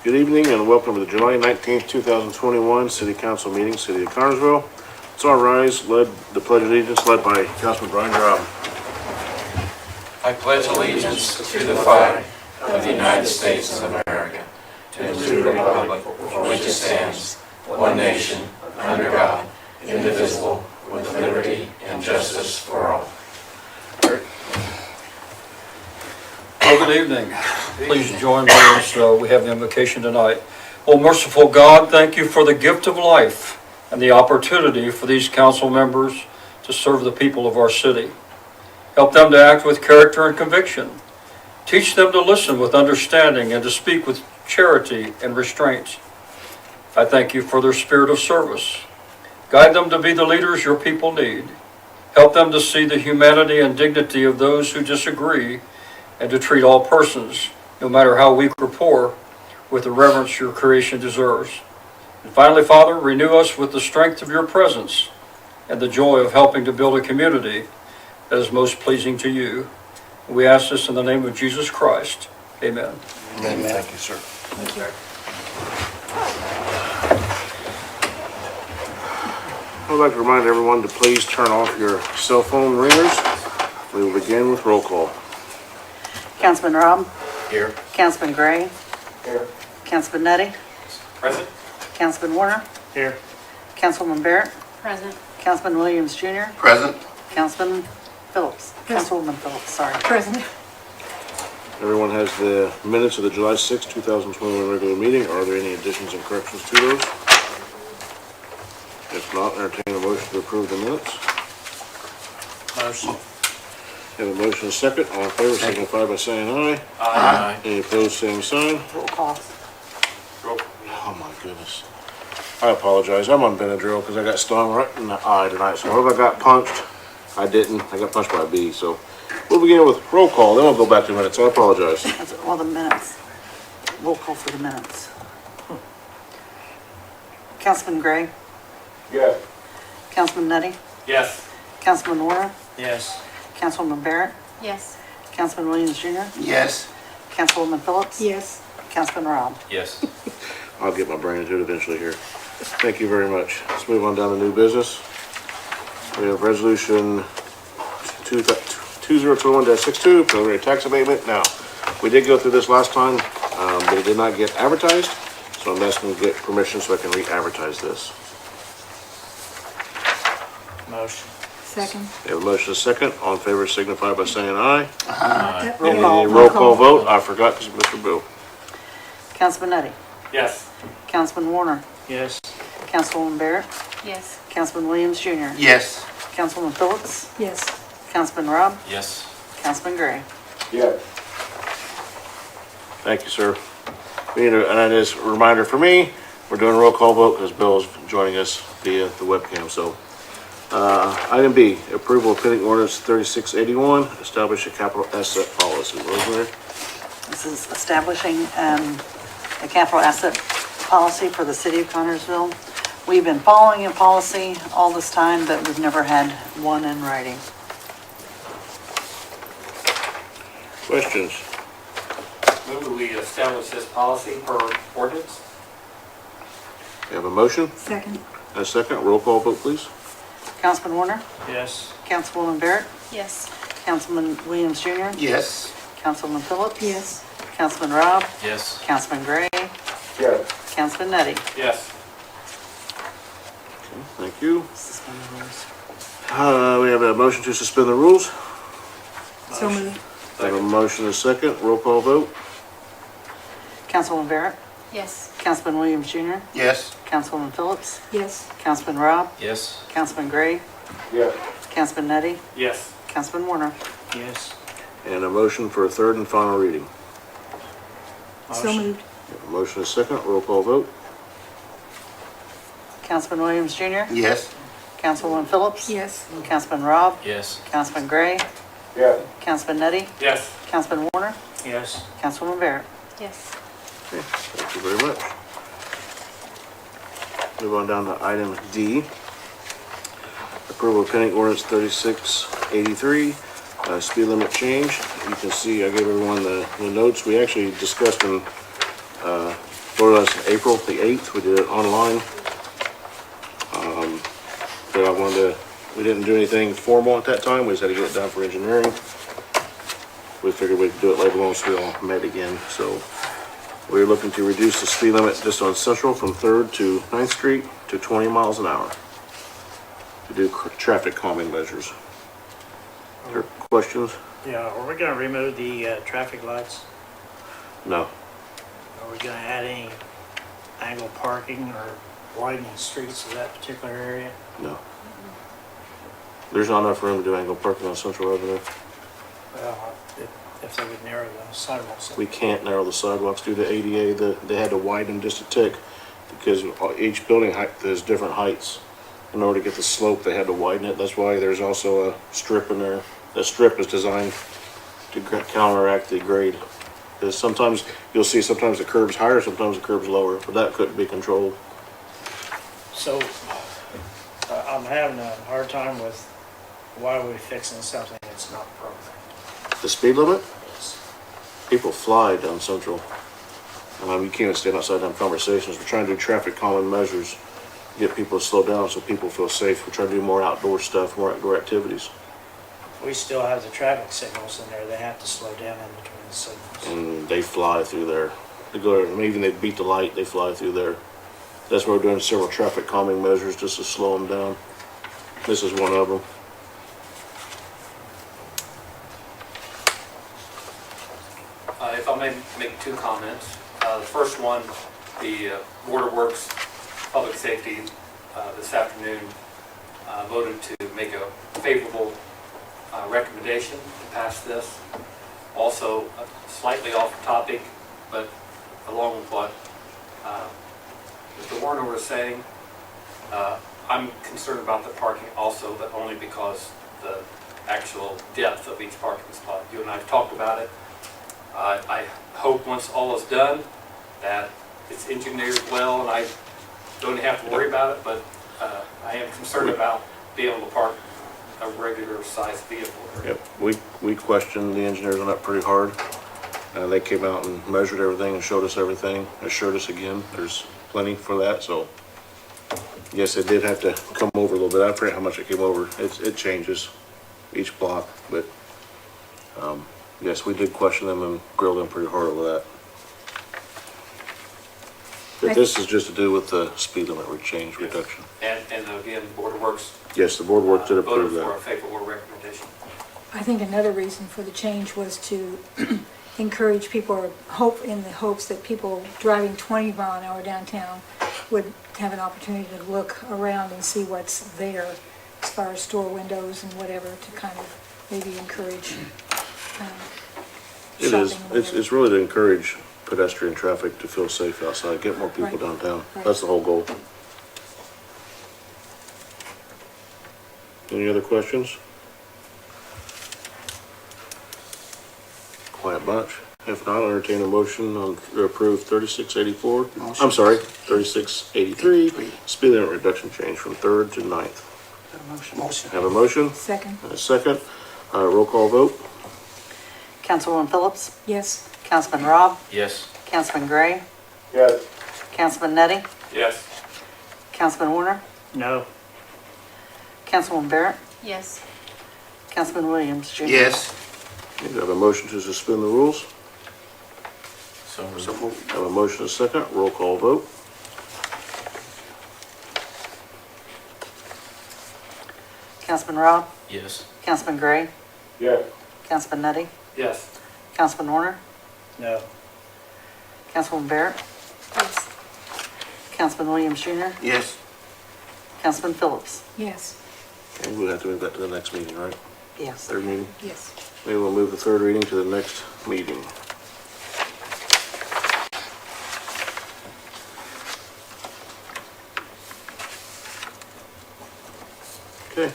Good evening and welcome to the July 19th, 2021 City Council meeting, City of Connersville. Let's all rise, led the Pledge of Allegiance, led by Councilman Brian Drob. I pledge allegiance to the flag of the United States of America and to the republic for which it stands, one nation, under God, indivisible, with liberty and justice for all. Well, good evening. Please join me as we have the invocation tonight. Oh, merciful God, thank you for the gift of life and the opportunity for these council members to serve the people of our city. Help them to act with character and conviction. Teach them to listen with understanding and to speak with charity and restraint. I thank you for their spirit of service. Guide them to be the leaders your people need. Help them to see the humanity and dignity of those who disagree and to treat all persons, no matter how weak or poor, with the reverence your creation deserves. And finally, Father, renew us with the strength of your presence and the joy of helping to build a community that is most pleasing to you. We ask this in the name of Jesus Christ. Amen. Amen. Thank you, sir. Thank you. I'd like to remind everyone to please turn off your cell phone ringers. We will begin with roll call. Councilman Robb? Here. Councilman Gray? Here. Councilman Nutty? Present. Councilman Warner? Here. Councilwoman Barrett? Present. Councilman Williams Jr.? Present. Councilman Phillips? Councilwoman Phillips, sorry. Present. Everyone has the minutes of the July 6, 2021 regular meeting. Are there any additions and corrections to those? If not, entertain a motion to approve the minutes. Motion. Have a motion and a second. All in favor signify by saying aye. Aye. Any opposed, same sign. Roll call. Oh my goodness. I apologize. I'm on Benadryl because I got stung right in the eye tonight. So I hope I got punched. I didn't. I got punched by a bee. So we'll begin with roll call. Then we'll go back to minutes. So I apologize. Well, the minutes. Roll call for the minutes. Councilman Gray? Yes. Councilman Nutty? Yes. Councilman Warner? Yes. Councilwoman Barrett? Yes. Councilman Williams Jr.? Yes. Councilwoman Phillips? Yes. Councilman Robb? Yes. I'll get my brain into it eventually here. Thank you very much. Let's move on down to new business. We have resolution 2021-62, preliminary tax abatement. Now, we did go through this last time, but it did not get advertised. So I'm asking to get permission so I can re-advertise this. Motion. Second. We have a motion and a second. All in favor signify by saying aye. Roll call. Any roll call vote? I forgot because Mr. Bill. Councilman Nutty? Yes. Councilman Warner? Yes. Councilwoman Barrett? Yes. Councilman Williams Jr.? Yes. Councilwoman Phillips? Yes. Councilman Robb? Yes. Councilman Gray? Yes. Thank you, sir. We need a, and just a reminder for me, we're doing a roll call vote because Bill is joining us via the webcam. So, item B, approval of pending ordinance 3681, establish a capital asset policy. Rosemary? This is establishing a capital asset policy for the city of Connersville. We've been following a policy all this time, but we've never had one in writing. Questions? Move that we establish this policy per ordinance. You have a motion Second. and a second. Roll call vote, please. Councilman Warner? Yes. Councilwoman Barrett? Yes. Councilman Williams Jr.? Yes. Councilwoman Phillips? Yes. Councilman Robb? Yes. Councilman Gray? Yes. Councilman Nutty? Yes. Thank you. Suspend the rules. We have a motion to suspend the rules. So moved. I have a motion and a second. Roll call vote. Councilwoman Barrett? Yes. Councilman Williams Jr.? Yes. Councilwoman Phillips? Yes. Councilman Robb? Yes. Councilman Gray? Yes. Councilman Nutty? Yes. Councilman Warner? Yes. And a motion for a third and final reading. So moved. A motion and a second. Roll call vote. Councilman Williams Jr.? Yes. Councilwoman Phillips? Yes. Councilman Robb? Yes. Councilman Gray? Yes. Councilman Nutty? Yes. Councilman Warner? Yes. Councilwoman Barrett? Yes. Okay, thank you very much. Move on down to item D. Approval of pending ordinance 3683, speed limit change. You can see, I gave everyone the notes. We actually discussed in what was it, April the 8th, we did it online. But I wanted to, we didn't do anything formal at that time, we just had to get it done for engineering. We figured we'd do it later once we all met again, so. We're looking to reduce the speed limit just on Central from 3rd to 9th Street to 20 miles an hour. To do traffic calming measures. Are there questions? Yeah, are we gonna remove the traffic lights? No. Are we gonna add any angle parking or widening streets to that particular area? No. There's not enough room to do angle parking on Central Avenue. Well, if they would narrow the sidewalks. We can't narrow the sidewalks due to ADA. They had to widen them just a tick because each building height, there's different heights. In order to get the slope, they had to widen it. That's why there's also a strip in there. The strip is designed to counteract the grade. Because sometimes, you'll see sometimes the curb's higher, sometimes the curb's lower, but that couldn't be controlled. So, I'm having a hard time with why are we fixing something that's not broken? The speed limit? People fly down Central. You can't stand outside them conversations. We're trying to do traffic calming measures, get people to slow down so people feel safe. We're trying to do more outdoor stuff, more outdoor activities. We still have the traffic signals in there, they have to slow down in between the signals. And they fly through there. They go, even they beat the light, they fly through there. That's why we're doing several traffic calming measures just to slow them down. This is one of them. If I may make two comments. The first one, the Board of Works Public Safety this afternoon voted to make a favorable recommendation to pass this. Also, slightly off topic, but along with what Mr. Warner was saying, I'm concerned about the parking also, but only because the actual depth of each parking spot. You and I have talked about it. I hope once all is done that it's engineered well and I don't have to worry about it, but I am concerned about being able to park a regular sized vehicle there. Yep, we questioned the engineers on that pretty hard. They came out and measured everything and showed us everything, assured us again, there's plenty for that, so. Yes, it did have to come over a little bit. I forget how much it came over. It changes each block, but, yes, we did question them and grill them pretty hard over that. But this is just to do with the speed limit change reduction. And again, Board of Works Yes, the board work did approve voted for a that. favorable recommendation. I think another reason for the change was to encourage people, or hope, in the hopes that people driving 20 mile an hour downtown would have an opportunity to look around and see what's there as far as store windows and whatever, to kind of maybe encourage It shopping. is, or whatever. it's really to encourage pedestrian traffic to feel safe outside, get more people Right. downtown. Right. That's the whole goal. Any other questions? Quiet bunch. If not, I'll entertain a motion to approve 3684. I'm sorry, 3683, speed limit reduction change from 3rd to 9th. Motion. Have a motion Second, and a second. Roll call vote. Councilwoman Phillips, yes. Councilman Rob, Yes. Councilman Gray, Yes. Councilman Nettie, Yes. Councilman Warner, No, Councilwoman Barrett, Yes. Councilman Williams, Jr. Yes. Okay, do I have a motion to suspend the rules? So moved. Have a motion and a second. Roll call vote. Councilman Rob, Yes. Councilman Gray, Yes. Councilman Nettie, Yes. Councilman Warner, no, Councilwoman Barrett, Yes. Councilman Williams, Jr., Yes. Councilman Phillips. Yes. And we'll have to move that to the next meeting, right? Yes. Third meeting? Yes. Maybe we'll move the third reading to the next meeting. Okay.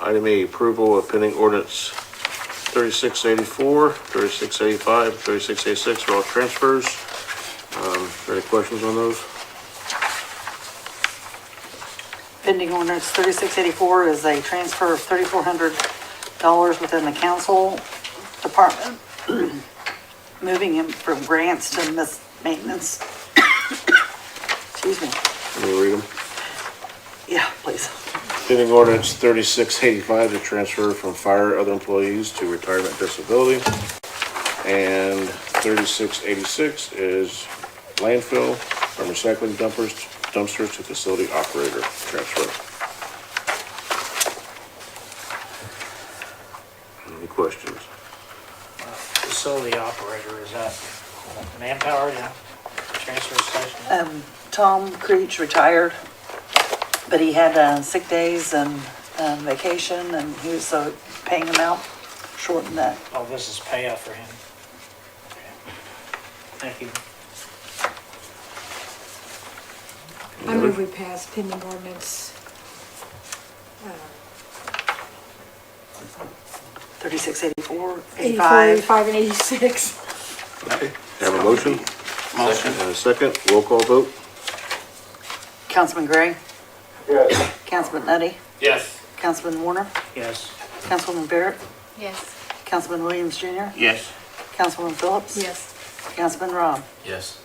Item E, approval of pending ordinance 3684, 3685, 3686 for all transfers. Are there any questions on those? Pending ordinance 3684 is a transfer of $3,400 within the council department, moving him from grants to maintenance. Excuse me. Let me read them. Yeah, please. Pending ordinance 3685 to transfer from fire other employees to retirement disability. And 3686 is landfill from recycling dumpsters to facility operator transfer. Any questions? Facility operator, is that manpower, yeah? Transfer station? Tom Creech retired, but he had sick days and vacation, and he was paying him out, shortened that. Oh, this is payout for him. Okay. Thank you. I move we pass pending ordinance, 3684, 84, 85. 85, and 86. Okay. Have a motion? Motion. And a second, roll call vote? Councilman Gray? Yes. Councilman Nutty? Yes. Councilman Warner? Yes. Councilwoman Barrett? Yes. Councilman Williams Jr.? Yes. Councilwoman Phillips? Yes. Councilman Robb? Yes.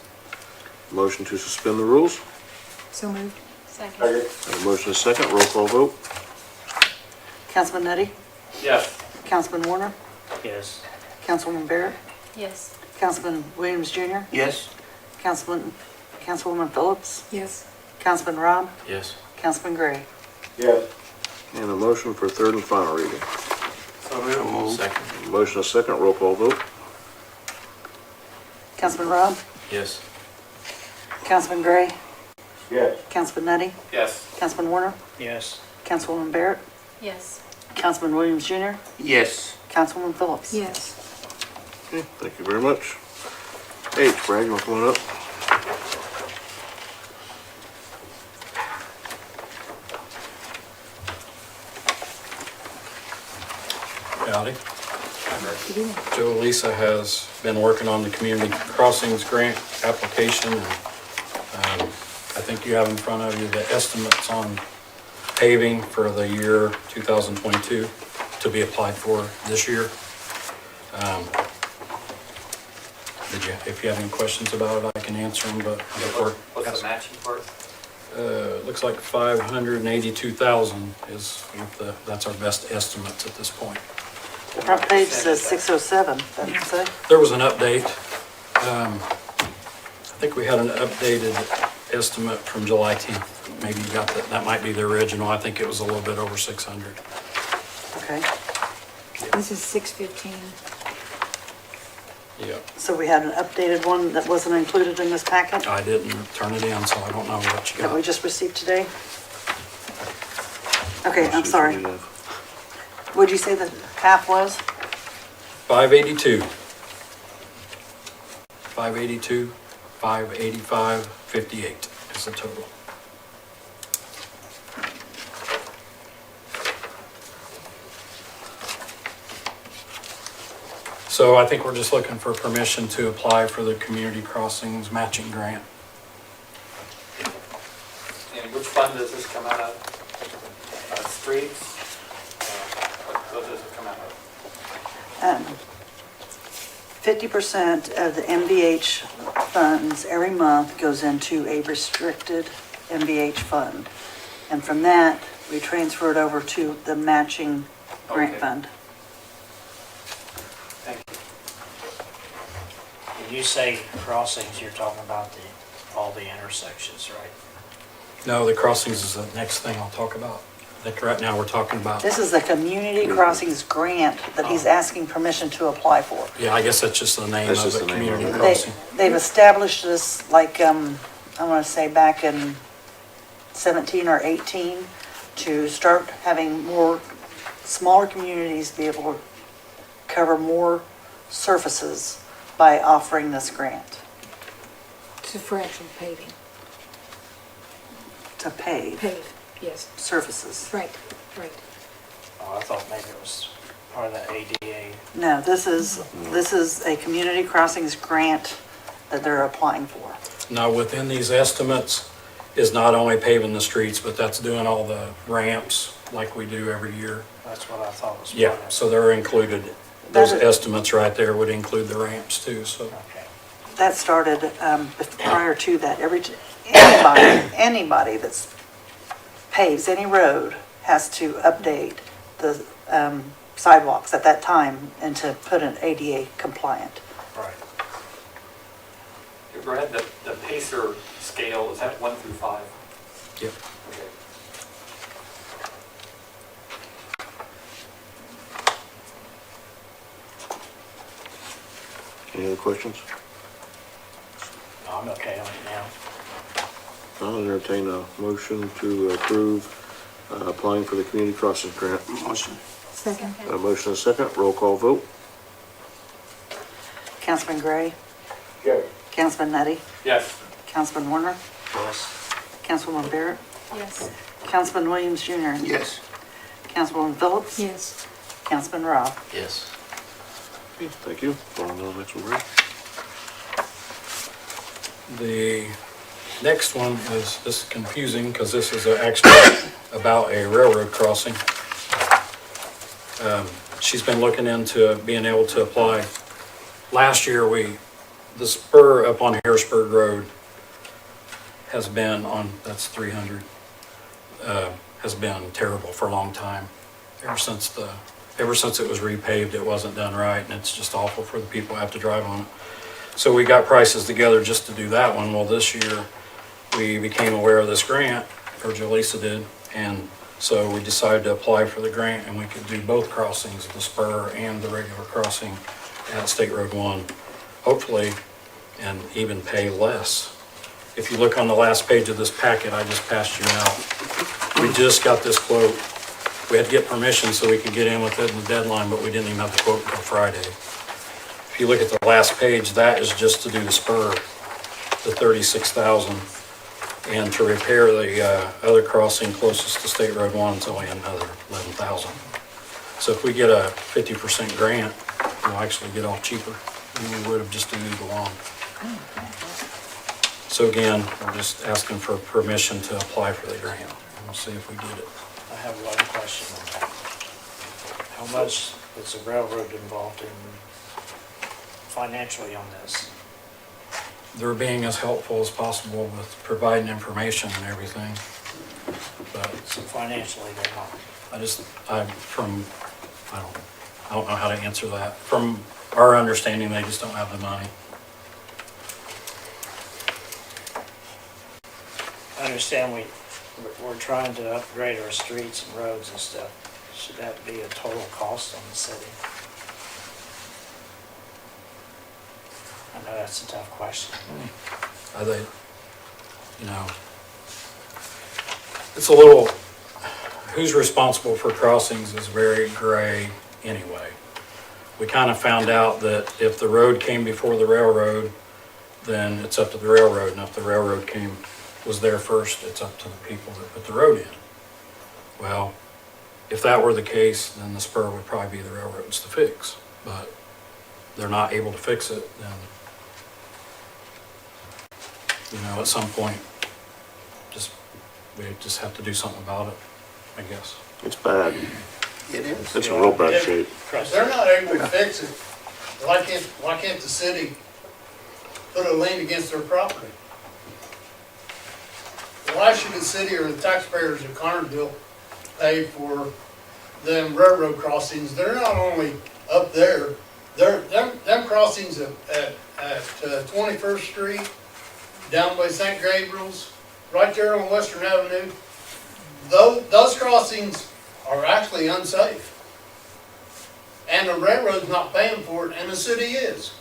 Motion to suspend the rules? So moved. Second. Have a motion and a second, roll call vote? Councilman Nutty? Yes. Councilman Warner? Yes. Councilwoman Barrett? Yes. Councilman Williams Jr.? Yes. Councilwoman Phillips? Yes. Councilman Robb? Yes. Councilman Gray? Yes. And a motion for third and final reading. So moved. Second. Motion and a second, roll call vote? Councilman Robb? Yes. Councilman Gray? Yes. Councilman Nutty? Yes. Councilman Warner? Yes. Councilwoman Barrett? Yes. Councilman Williams Jr.? Yes. Councilwoman Phillips? Yes. Okay, thank you very much. H, Brad, you want to come on up? Howdy. Good evening. Joe Lisa has been working on the community crossings grant application. I think you have in front of you the estimates on paving for the year 2022 to be applied for this year. If you have any questions about it, I can answer them, but What's the matching part? looks like 582,000 is what that's our best estimates at this point. The front page says 607, doesn't it say? There was an update. I think we had an updated estimate from July 10th. Maybe you got that. That might be the original. I think it was a little bit over 600. Okay, This is 615. Yeah. so we had an updated one that wasn't included in this packet I didn't turn it in, so I don't know what you that we got. just received today? Okay, I'm sorry. What'd you say the half was? 582. 582, 585, 58 is the total. So I think we're just looking for permission to apply for the community crossings matching grant. And which fund does this come out of? Streets? What does it come out of? 50% of the MVH funds every month goes into a restricted MVH fund. And from that, we transfer it over to the matching grant Okay. fund. Thank you. When you say crossings, you're talking about all the intersections, right? No, the crossings is the next thing I'll talk about. I think right now we're talking about, This is the Community Crossings Grant that he's asking permission to apply for. yeah, I guess that's just the name That's of just it, the name of community it. crossing. They've established this like, I want to say back in 17 or 18 to start having more smaller communities be able to cover more surfaces by offering this grant So for actual paving. to pave Pave, yes. surfaces. Right, right. Oh, I thought maybe it was part of the ADA. No, this is a Community Crossings grant that they're applying for. Now, within these estimates is not only paving the streets, but that's doing all the ramps like we do every year. That's what I thought was part Yeah, of it. so they're included. Those That is- estimates right there would include the ramps too, so. Okay. That started prior to that. anybody that's paves any road has to update the sidewalks at that time and to put an ADA compliant. Right. Hey, Brad, the Pacer scale, is that 1 through 5? Yep. Okay. Any other questions? No, I'm okay on it now. I'll entertain a motion to approve applying for the community crossing grant. Motion. Second. A motion and a second, roll call vote. Councilman Gray, Yes. Councilman Nutty, Yes. Councilman Warner, Yes. Councilwoman Barrett, Yes. Councilman Williams Jr., Yes. Councilwoman Phillips, Yes. Councilman Robb. Yes. Okay, thank you. On to the next one, Brad. The next one is, this is confusing because this is actually about a railroad crossing. She's been looking into being able to apply. Last year, the spur up on Harrisburg Road has been on, that's 300, has been terrible for a long time. Ever since it was repaved, it wasn't done right, and it's just awful for the people who have to drive on it. So we got prices together just to do that one. Well, this year, we became aware of this grant, or Jaleesa did, and so we decided to apply for the grant, and we could do both crossings, the spur and the regular crossing at State Road 1, hopefully, and even pay less. If you look on the last page of this packet I just passed you out, we just got this quote. We had to get permission so we could get in within the deadline, but we didn't even have the quote until Friday. If you look at the last page, that is just to do the spur, the $36,000. And to repair the other crossing closest to State Road 1, it's only another $11,000. So if we get a 50% grant, we'll actually get off cheaper than we would have just to do the one. So again, we're just asking for permission to apply for the grant. And we'll see if we get it. I have one question on that. How much is the railroad involved in financially on this? They're being as helpful as possible with providing information and everything. But So financially, they're not. I don't know how to answer that. From our understanding, they just don't have the money. I understand we're trying to upgrade our streets and roads and stuff. Should that be a total cost on the city? I know that's a tough question. I think, it's a little, who's responsible for crossings is very gray anyway. We kind of found out that if the road came before the railroad, then it's up to the railroad, and if the railroad was there first, it's up to the people that put the road in. Well, if that were the case, then the spur would probably be the railroad's to fix, but they're not able to fix it, then, at some point, we just have to do something about it, I guess. It's bad. It is. It's in real bad shape. If they're not able to fix it, why can't the city put a lien against their property? Why should the city or the taxpayers of Connersville pay for them railroad crossings? They're not only up there, them crossings at 21st Street, down by St. Gabriel's, right there on Western Avenue, those crossings are actually unsafe. And the railroad's not paying for it, and the city is.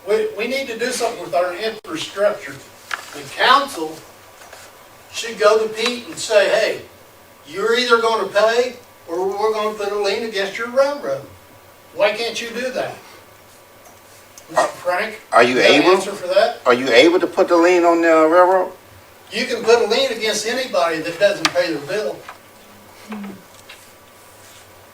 We need to do something with our infrastructure. The council should go to Pete and say, hey, you're either gonna pay, or we're gonna put a lien against your railroad. Why can't you do that? Mr. Frank? Are you got an able? answer for that? Are you able to put the lien on the railroad? You can put a lien against anybody that doesn't pay their bill.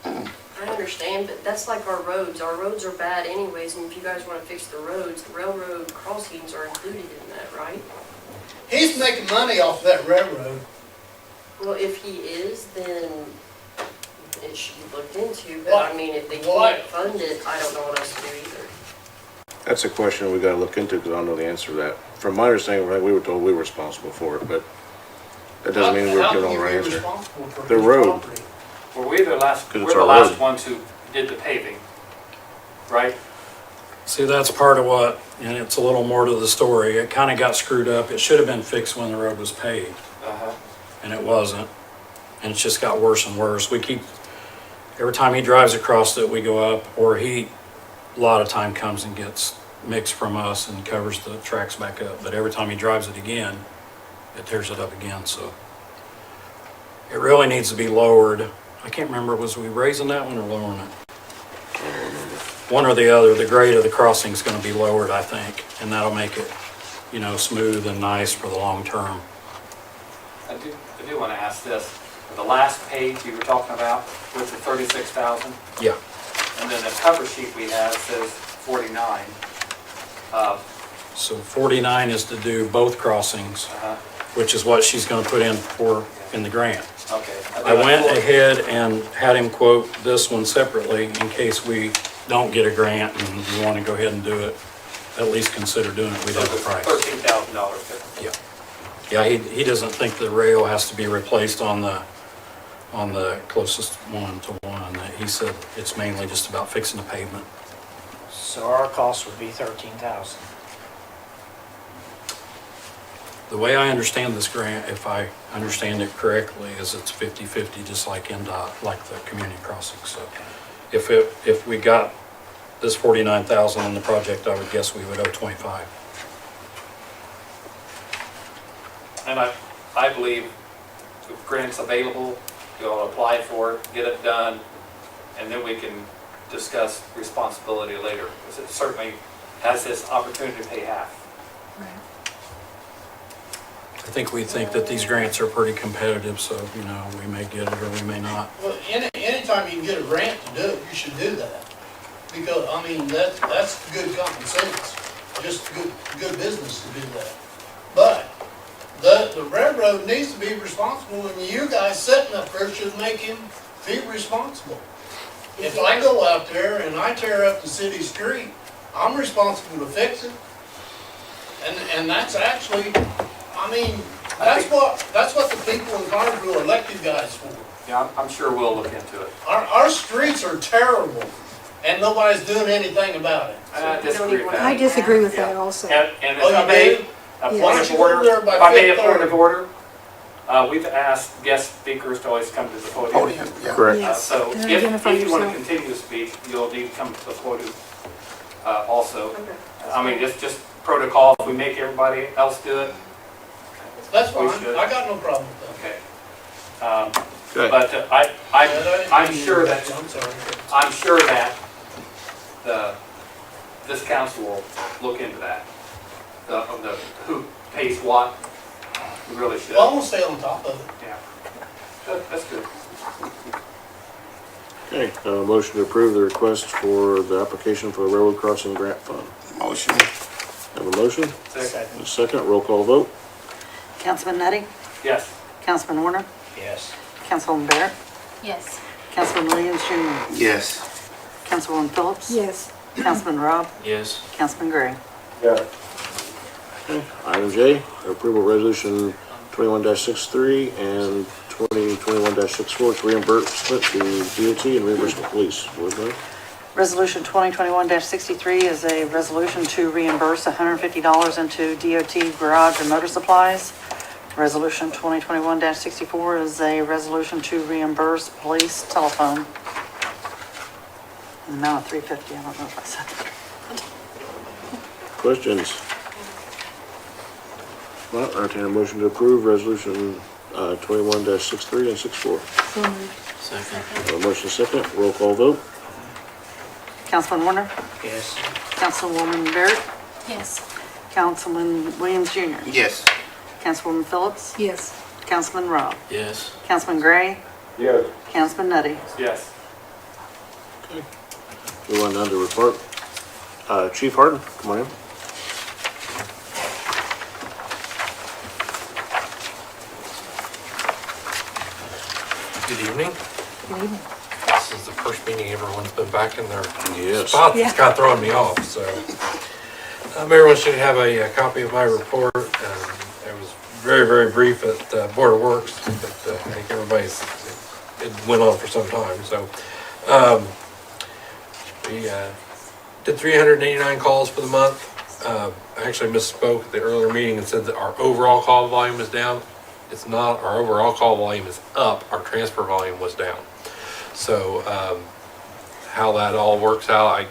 I understand, but that's like our roads. Our roads are bad anyways, and if you guys want to fix the roads, the railroad crossings are included in that, right? He's making money off that railroad. Well, if he is, then it should be looked into, but Why? I mean, if they Why? can't fund it, I don't know what else to do either. That's a question we gotta look into, because I don't know the answer to that. From my understanding, right, we were told we were responsible for it, but that doesn't mean we're giving all the right answer. responsible for The whose road. property? Were we the last, 'Cause we're it's the our last road. ones who did the paving, right? See, that's part of what, and it's a little more to the story. It kind of got screwed up. It should have been fixed when the road was paved, Uh-huh. and it wasn't. And it's just got worse and worse. We keep, every time he drives across it, we go up, or he, a lot of time comes and gets mixed from us and covers the tracks back up. But every time he drives it again, it tears it up again, so. It really needs to be lowered. I can't remember, was we raising that one or lowering it? One or the other. The grade of the crossing's gonna be lowered, I think, and that'll make it, you know, smooth and nice for the long term. I do want to ask this. The last page you were talking about with the 36,000, Yeah. and then the cover sheet we have says 49. So 49 is to do both crossings, Uh-huh. which is what she's gonna put in the grant. Okay. I went ahead and had him quote this one separately in case we don't get a grant and you wanna go ahead and do it. At least consider doing it, we'd have a price. $13,000. Yeah, he doesn't think the rail has to be replaced on the closest one to one. He said it's mainly just about fixing the pavement. So our cost would be 13,000. The way I understand this grant, if I understand it correctly, is it's 50/50, just like NDOT, like the community crossing. So if we got this 49,000 in the project, I would guess we would owe 25. And I believe if grants available, you'll apply for it, get it done, and then we can discuss responsibility later. Because it certainly has this opportunity to pay half. Right. I think we think that these grants are pretty competitive, so, you know, we may get it or we may not. Well, anytime you can get a grant to do it, you should do that. Because, I mean, that's good common sense, just good business to do that. But the railroad needs to be responsible, and you guys sitting up there should make him be responsible. If I go out there and I tear up the city street, I'm responsible to fix it. And that's actually, I mean, that's what the people in Cartersville elected guys for. Yeah, I'm sure we'll look into it. Our streets are terrible, and nobody's doing anything about it. I disagree with that. I disagree with that also. And Oh, if I you may, do? a Yes. point Why don't of you go over order, there by if I may, a Fifth point Third? of order, we've asked guest speakers to always come to the podium. Correct. Yes. So And if identify you want to yourself. continue to speak, you'll need to come to the podium also. I mean, just protocol, if we make everybody else do it, That's We fine, should. I got no problem with that. okay. Okay. But I'm sure that, I'm sorry. I'm sure that this council will look into that. The who pays what, we really should. Well, I'm gonna stay on top of it. Yeah. That's good. Okay, motion to approve the request for the application for the railroad crossing grant fund. Motion. Have a motion? Second. A second, roll call vote? Councilman Nutty, Yes. Councilman Warner, Yes. Councilwoman Barrett, Yes. Councilman Williams Jr., Yes. Councilwoman Phillips, Yes. Councilman Robb, Yes. Councilman Gray. Item J, approval resolution 21-63 and 2021-64 to reimbursement to DOT and reimbursement police. Woodbury? Resolution 2021-63 is a resolution to reimburse $150 into DOT garage and motor supplies. Resolution 2021-64 is a resolution to reimburse police telephone. An amount of $350, I don't know if I said that. Questions? Well, entertain a motion to approve resolution 21-63 and 64. So moved. Second. A motion second, roll call vote? Councilman Warner, Yes. Councilwoman Barrett, Yes. Councilman Williams Jr., Yes. Councilwoman Phillips, Yes. Councilman Robb, Yes. Councilman Gray, Yes. Councilman Nutty. Yes. Move on down to report. Chief Harden, come on in. Good evening. Good evening. This is the first meeting everyone's been back in their Yes. spot. Yeah. It's kind of throwing me off, so. Everyone should have a copy of my report. It was very, very brief at Board of Works, but I think it went on for some time, so. We did 389 calls for the month. I actually misspoke at the earlier meeting and said that our overall call volume is down. It's not. Our overall call volume is up. Our transfer volume was down. So how that all works out,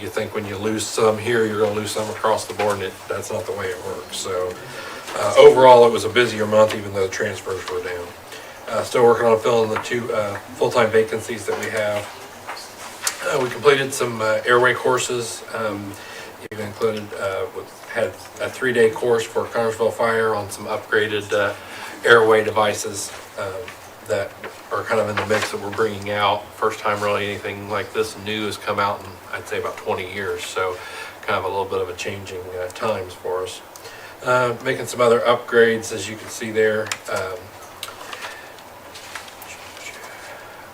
you think when you lose some here, you're going to lose some across the board, and that's not the way it works. So overall, it was a busier month, even though the transfers were down. Still working on filling the 2 full-time vacancies that we have. We completed some airway courses. Even included, had a 3-day course for Connersville Fire on some upgraded airway devices that are kind of in the mix that we're bringing out. First time really anything like this new has come out in, I'd say, about 20 years. So kind of a little bit of a changing times for us. Making some other upgrades, as you can see there.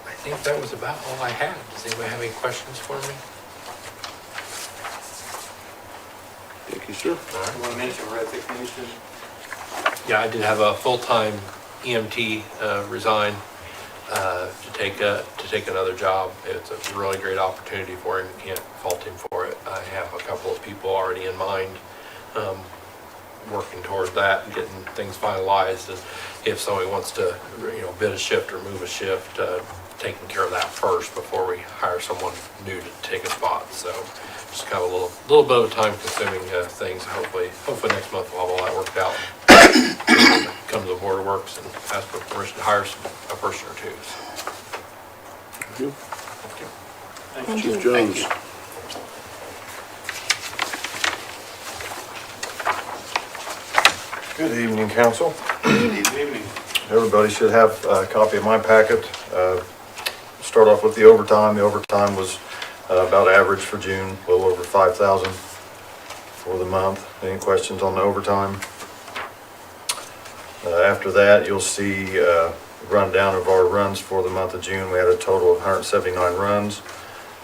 I think that was about all I had. Does anybody have any questions for me? Thank you, sir. I want to mention resignation. Yeah, I did have a full-time EMT resign to take another job. It's a really great opportunity for him. Can't fault him for it. I have a couple of people already in mind, working towards that and getting things finalized. And if somebody wants to, bid a shift or move a shift, taking care of that first before we hire someone new to take a spot. So just kind of a little bit of time-consuming things. Hopefully next month we'll have all that worked out. Come to the Board of Works and ask for permission to hire a person or two. Thank you. Thank Chief you. Jones. Good evening, council. Good evening. Everybody should have a copy of my packet. Start off with the overtime. The overtime was about average for June, a little over 5,000 for the month. Any questions on the overtime? After that, you'll see a rundown of our runs for the month of June. We had a total of 179 runs,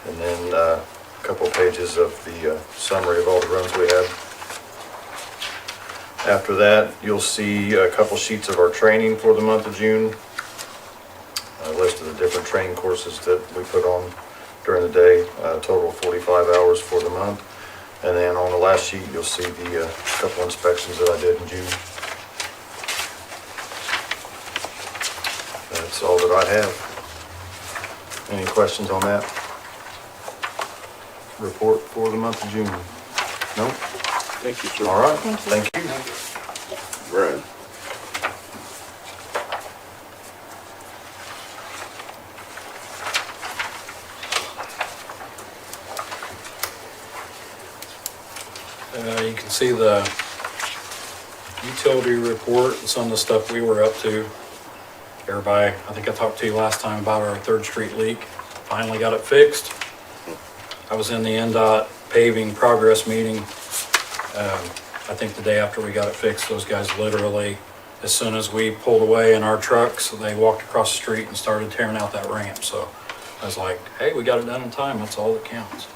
and then a couple pages of the summary of all the runs we had. After that, you'll see a couple sheets of our training for the month of June. A list of the different training courses that we put on during the day, a total of 45 hours for the month. And then on the last sheet, you'll see the couple inspections that I did in June. That's all that I have. Any questions on that report for the month of June? No? Thank you, sir. All right. Thank you. Thank you. Brad. You can see the utility report and some of the stuff we were up to. Everybody, I think I talked to you last time about our 3rd Street leak. Finally got it fixed. I was in the NDOT paving progress meeting. I think the day after we got it fixed, those guys literally, as soon as we pulled away in our trucks, they walked across the street and started tearing out that ramp. So I was like, hey, we got it done in time. That's all that counts.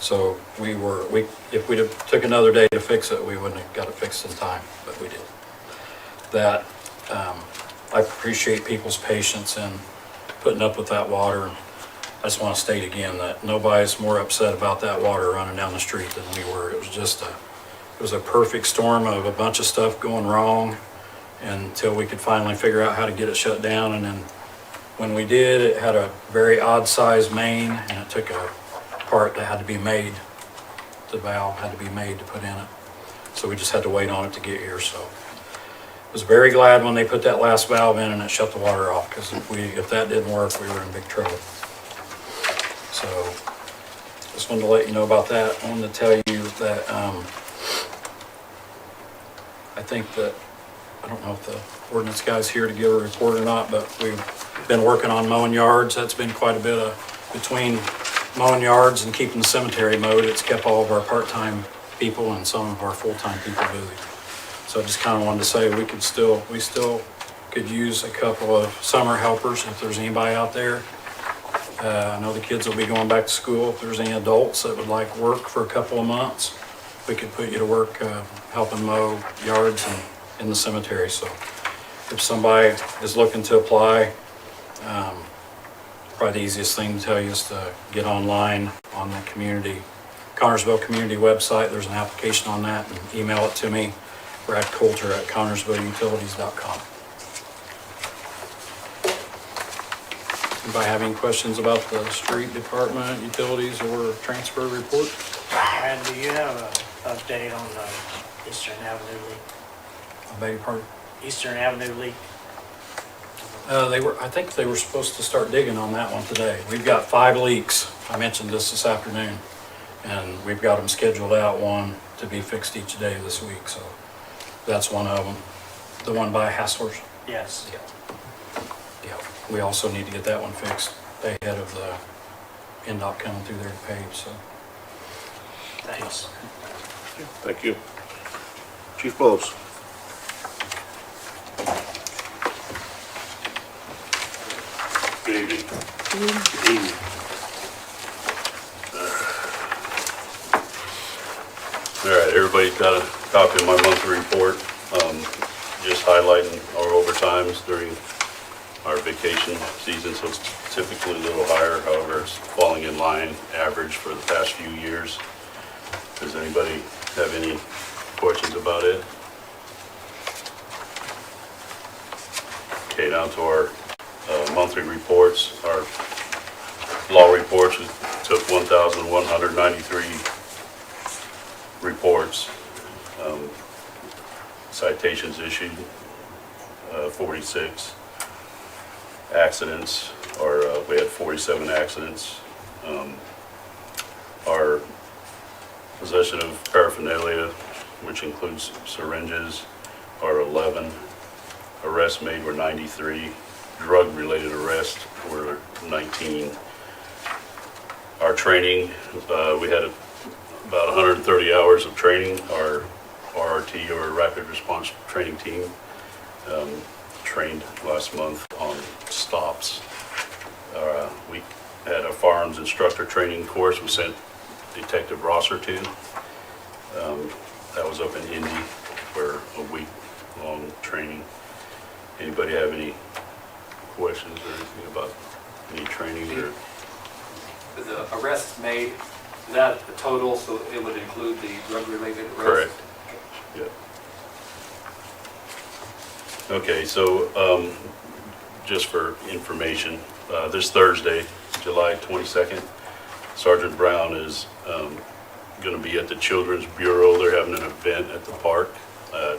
So if we'd have took another day to fix it, we wouldn't have got it fixed in time, but we did. That, I appreciate people's patience in putting up with that water. I just want to state again that nobody's more upset about that water running down the street than we were. It was a perfect storm of a bunch of stuff going wrong until we could finally figure out how to get it shut down. And then when we did, it had a very odd sized main, and it took a part that had to be made. The valve had to be made to put in it. So we just had to wait on it to get here. So I was very glad when they put that last valve in and it shut the water off, because if that didn't work, we were in big trouble. So just wanted to let you know about that. I wanted to tell you that I think that, I don't know if the ordinance guy's here to give a report or not, but we've been working on mowing yards. That's been quite a bit of, between mowing yards and keeping the cemetery mowed, it's kept all of our part-time people and some of our full-time people busy. So I just kind of wanted to say we still could use a couple of summer helpers if there's anybody out there. I know the kids will be going back to school. If there's any adults that would like work for a couple of months, we could put you to work helping mow yards and in the cemetery. So if somebody is looking to apply, probably the easiest thing to tell you is to get online on the Connersville Community website. There's an application on that, and email it to me, Brad Coulter at ConnersvilleUtilities.com. Anybody have any questions about the street department, utilities, or transfer report? And do you have an update on the Eastern Avenue leak? I beg your pardon? Eastern Avenue leak? I think they were supposed to start digging on that one today. We've got 5 leaks. I mentioned this afternoon. And we've got them scheduled out, one to be fixed each day this week, so that's one of them. The one by Hassler's? Yes. Yeah. We also need to get that one fixed ahead of the NDOT coming through there to pave, so. Thanks. Thank you. Chief Bowles. Good evening. Good evening. All right, everybody's got a copy of my monthly report. Just highlighting our overtimes during our vacation season, so it's typically a little higher. However, it's falling in line average for the past few years. Does anybody have any questions about it? Okay, down to our monthly reports. Our law reports, we took 1,193 reports. Citations issued, 46. Accidents, we had 47 accidents. Our possession of paraphernalia, which includes syringes, are 11. Arrests made were 93. Drug-related arrests were 19. Our training, we had about 130 hours of training. Our RRT, or Rapid Response Training Team, trained last month on stops. We had a firearms instructor training course we sent Detective Rosser to. That was up in Indy for a week-long training. Anybody have any questions or anything about any training or? The arrests made, is that the total, so it would include the drug-related arrests? Correct. Yeah. Okay, so just for information, this Thursday, July 22nd, Sergeant Brown is going to be at the Children's Bureau. They're having an event at the park,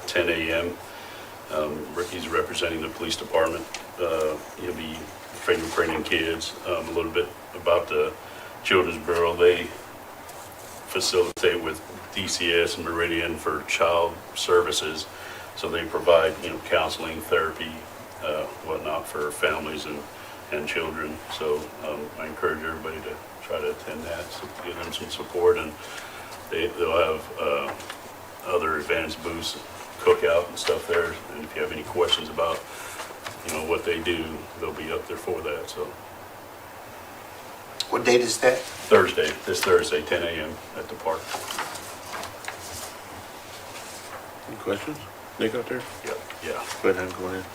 10 a.m. He's representing the police department. He'll be fingerprinting kids. A little bit about the Children's Bureau. They facilitate with DCS and Meridian for child services. So they provide, counseling, therapy, whatnot for families and children. So I encourage everybody to try to attend that, so give them some support. And they'll have other advanced booths, cookout and stuff there. And if you have any questions about, what they do, they'll be up there for that. So What date is that? this Thursday, 10 a.m. at the park. Any questions? Nick out there? Yeah. Go ahead, go ahead.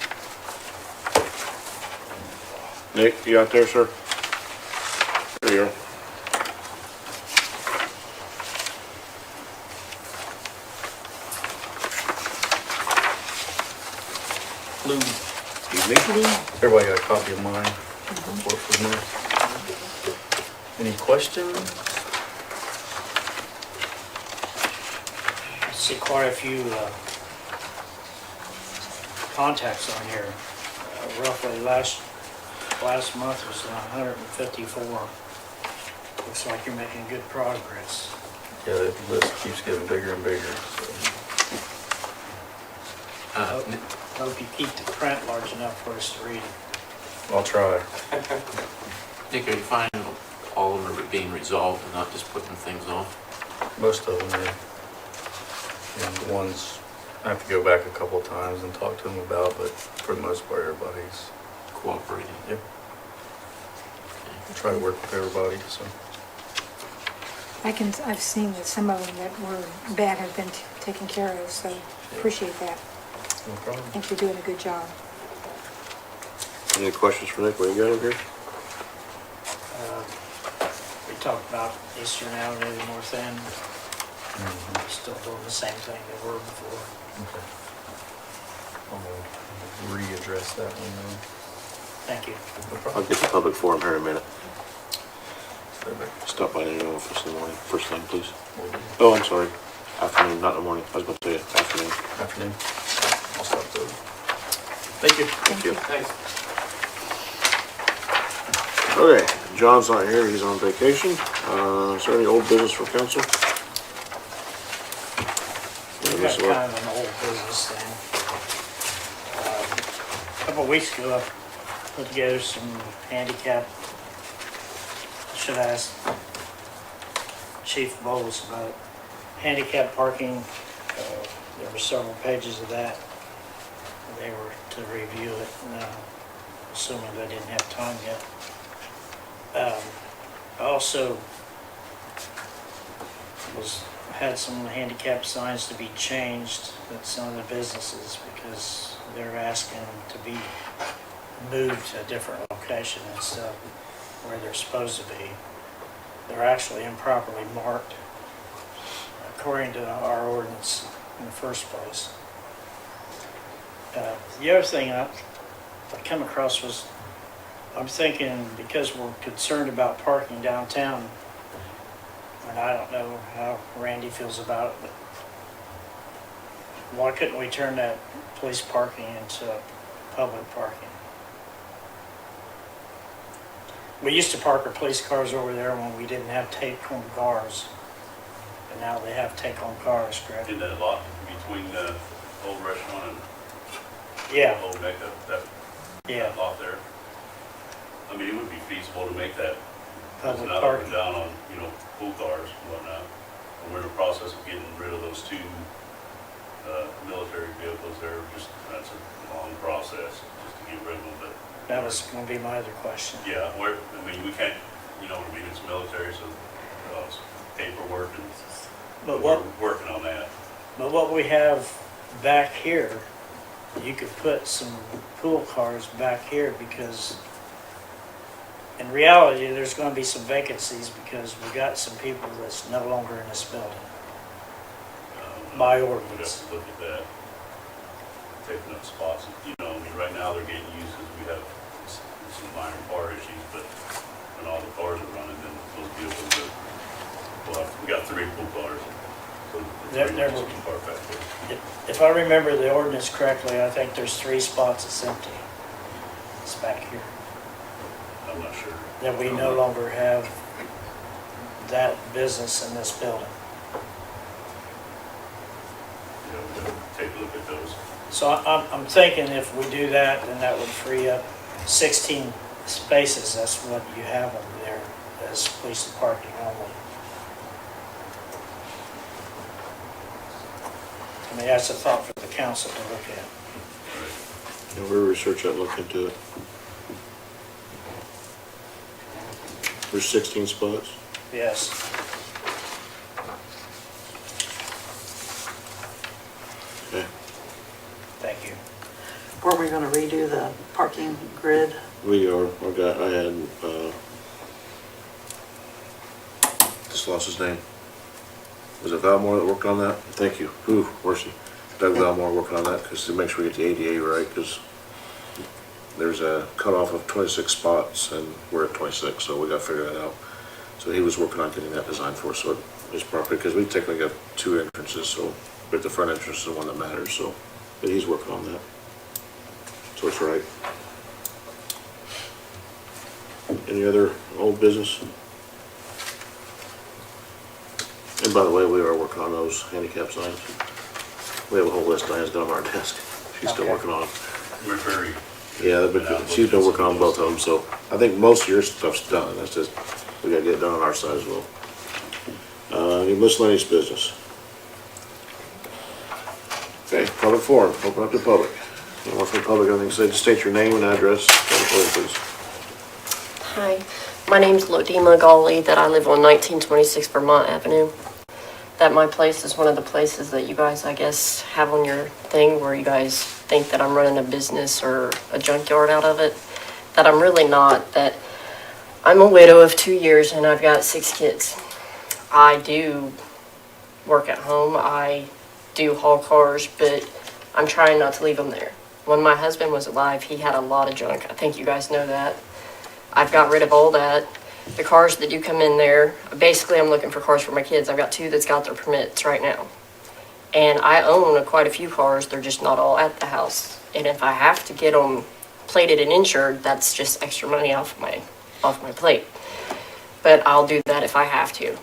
Nick, you out there, sir? There you are. Lou, Evening. Everybody got a copy of mine? Report from there. Any questions? I see quite a few contacts on here. Roughly last month was 154. Looks like you're making good progress. Yeah, the list keeps getting bigger and bigger. Hope you keep the print large enough for us to read it. I'll try. Nick, are you finding all of them are being resolved and not just putting things off? Most of them, yeah. And the ones I have to go back a couple of times and talk to them about, but for the most part, everybody's, Cooperating? yep. I try to work with everybody, so. I've seen that some of them that were bad have been taken care of, so appreciate that. No problem. I think you're doing a good job. Any questions for Nick? What you got over here? We talked about Eastern Avenue, North End, still doing the same thing they were before. Okay. I'm gonna readdress that one now. Thank you. No I'll problem. get the public forum here in a minute. Perfect. Stop by the office in the morning, first thing, please. Will do. Oh, I'm sorry. Afternoon, not in the morning. I was about to say afternoon. Afternoon. I'll stop those. Thank you. Thank you. Thanks. Okay, John's not here. He's on vacation. Is there any old business for council? We've got kind of an old business thing. A couple of weeks ago, I put together some handicap, should ask Chief Bowles about handicap parking. There were several pages of that. They were to review it, assuming they didn't have time yet. I also had some handicap signs to be changed at some of the businesses because they're asking them to be moved to a different location instead of where they're supposed to be. They're actually improperly marked according to our ordinance in the first place. The other thing I come across was, I'm thinking because we're concerned about parking downtown, and I don't know how Randy feels about it, but why couldn't we turn that police parking into public parking? We used to park our police cars over there when we didn't have take-home cars, but now they have take-home cars, correct? In that lot between the old restaurant and Yeah, old Mecca, that yeah, lot there. I mean, it would be feasible to make that, public not up and parking. down on, pool cars and whatnot. And we're in the process of getting rid of those two, military vehicles there, that's a long process, just to get rid of them, but. That was gonna be my other question. Yeah, we can't, it's military, so, it's paperwork and But we're what, working on that. but what we have back here, you could put some pool cars back here because in reality, there's gonna be some vacancies because we got some people that's no longer in this building. By We'd ordinance. have to look at that, taking up spots, right now they're getting used because we have some minor car issues, but when all the cars are running, then those vehicles are, we got 3 pool cars. So the There- 3 there ones will- can park back there. If I remember the ordinance correctly, I think there's 3 spots that's empty. It's back here. I'm not sure. That we no longer have that business in this building. We'll take a look at those. So I'm thinking if we do that, then that would free up 16 spaces. That's what you have over there as police parking only. I mean, that's a thought for the council to look at. We'll research that, look into it. There's 16 spots. Yes. Okay. Thank you. Were we gonna redo the parking grid? I had, just lost his name. Was it Valmore that worked on that? Thank you. Ooh, mercy. Doug Valmore working on that, because to make sure we get the ADA right, because there's a cutoff of 26 spots, and we're at 26, so we gotta figure that out. So he was working on getting that designed for us, so it's proper, because we technically got 2 entrances, so, but the front entrance is the one that matters, so, but he's working on that. So it's right. Any other old business? And by the way, we are working on those handicap signs. We have a whole list Diane's got on our desk. She's still Okay. working on them. We're very, Yeah, but she's been working on both of them, so I think most of your stuff's done. That's just, we gotta get it done on our side as well. Any miscellaneous business? Okay, public forum, open up to public. Anyone from the public, anything to say, just state your name and address, please. Hi, My name's Lodima Gawley, that I live on 1926 Vermont Avenue. That my place is one of the places that you guys, I guess, have on your thing where you guys think that I'm running a business or a junkyard out of it. That I'm really not, that I'm a widow of 2 years and I've got 6 kids. I do work at home, I do haul cars, but I'm trying not to leave them there. When my husband was alive, he had a lot of junk. I think you guys know that. I've got rid of all that. The cars that do come in there, basically I'm looking for cars for my kids. I've got 2 that's got their permits right now. And I own quite a few cars, they're just not all at the house. And if I have to get them plated and insured, that's just extra money off my plate. But I'll do that if I have to.